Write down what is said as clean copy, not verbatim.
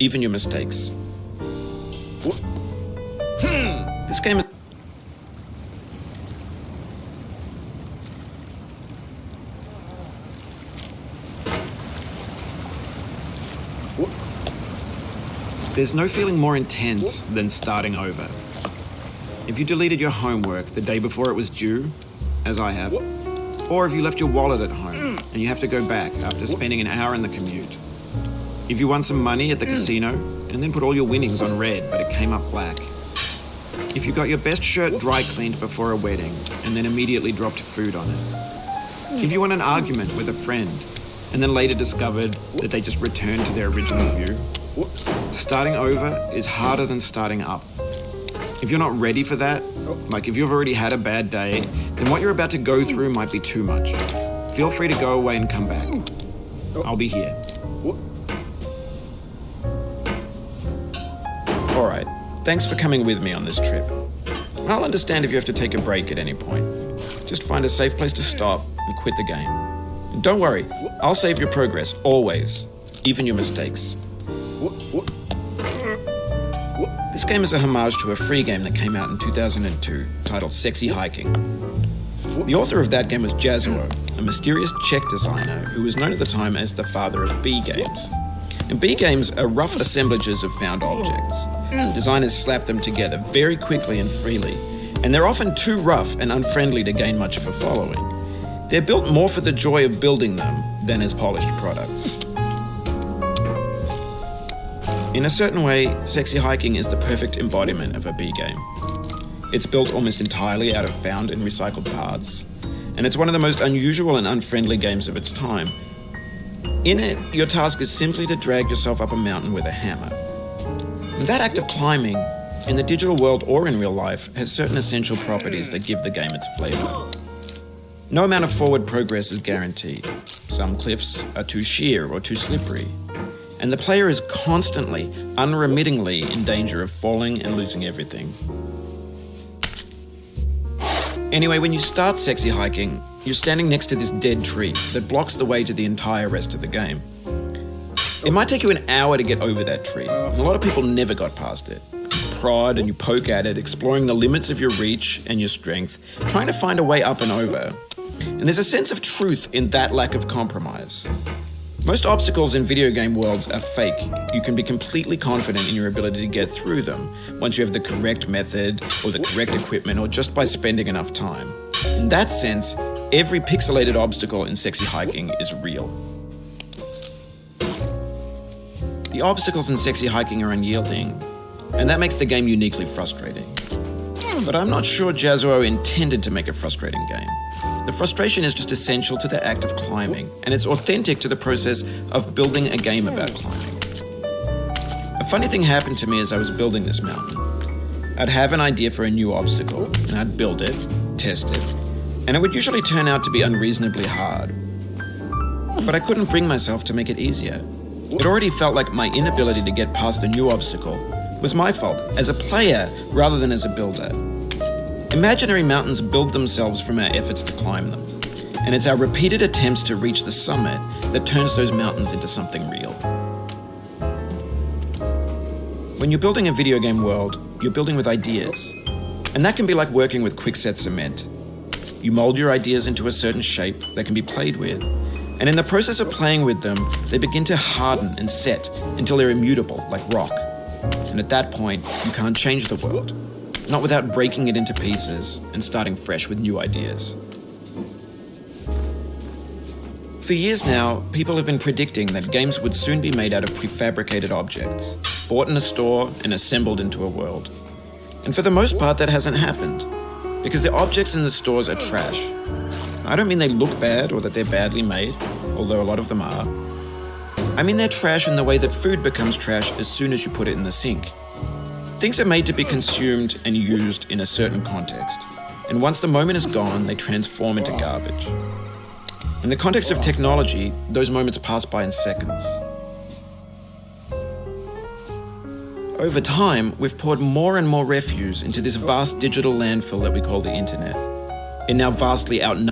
even your mistakes. This game is... There's no feeling more intense than starting over. If you deleted your homework the day before it was due, as I have, or if you left your wallet at home and you have to go back after spending an hour in the commute. If you won some money at the casino and then put all your winnings on red but it came up black. If you got your best shirt dry cleaned before a wedding and then immediately dropped food on it. If you won an argument with a friend and then later discovered that they just returned to their original view. Starting over is harder than starting up. If you're not ready for that, like if you've already had a bad day, then what you're about to go through might be too much. Feel free to go away and come back. I'll be here. Alright, thanks for coming with me on this trip. I'll understand if you have to take a break at any point. Just find a safe place to stop and quit the game. And don't worry, I'll save your progress, always, even your mistakes. This game is a homage to a free game that came out in 2002 titled Sexy Hiking. The author of that game was Jazuo, a mysterious Czech designer who was known at the time as the father of B games. And B games are rough assemblages of found objects. Designers slap them together very quickly and freely, and they're often too rough and unfriendly to gain much of a following. They're built more for the joy of building them than as polished products. In a certain way, Sexy Hiking is the perfect embodiment of a B game. It's built almost entirely out of found and recycled parts, and it's one of the most unusual and unfriendly games of its time. In it, your task is simply to drag yourself up a mountain with a hammer. And that act of climbing, in the digital world or in real life, has certain essential properties that give the game its flavor. No amount of forward progress is guaranteed. Some cliffs are too sheer or too slippery. And the player is constantly, unremittingly in danger of falling and losing everything. Anyway, when you start Sexy Hiking, you're standing next to this dead tree that blocks the way to the entire rest of the game. It might take you an hour to get over that tree, and a lot of people never got past it. You prod and you poke at it, exploring the limits of your reach and your strength, trying to find a way up and over. And there's a sense of truth in that lack of compromise. Most obstacles in video game worlds are fake. You can be completely confident in your ability to get through them once you have the correct method or the correct equipment or just by spending enough time. In that sense, every pixelated obstacle in Sexy Hiking is real. The obstacles in Sexy Hiking are unyielding, and that makes the game uniquely frustrating. But I'm not sure Jazuo intended to make a frustrating game. The frustration is just essential to the act of climbing, and it's authentic to the process of building a game about climbing. A funny thing happened to me as I was building this mountain. I'd have an idea for a new obstacle, and I'd build it, test it, and it would usually turn out to be unreasonably hard. But I couldn't bring myself to make it easier. It already felt like my inability to get past the new obstacle was my fault as a player rather than as a builder. Imaginary mountains build themselves from our efforts to climb them, and it's our repeated attempts to reach the summit that turns those mountains into something real. When you're building a video game world, you're building with ideas, and that can be like working with quickset cement. You mold your ideas into a certain shape that can be played with, and in the process of playing with them, they begin to harden and set until they're immutable, like rock. And at that point, you can't change the world. Not without breaking it into pieces and starting fresh with new ideas. For years now, people have been predicting that games would soon be made out of prefabricated objects, bought in a store and assembled into a world. And for the most part, that hasn't happened, because the objects in the stores are trash. I don't mean they look bad or that they're badly made, although a lot of them are. I mean they're trash in the way that food becomes trash as soon as you put it in the sink. Things are made to be consumed and used in a certain context, and once the moment is gone, they transform into garbage. In the context of technology, those moments pass by in seconds. Over time, we've poured more and more refuse into this vast digital landfill that we call the internet. It now vastly outnumbers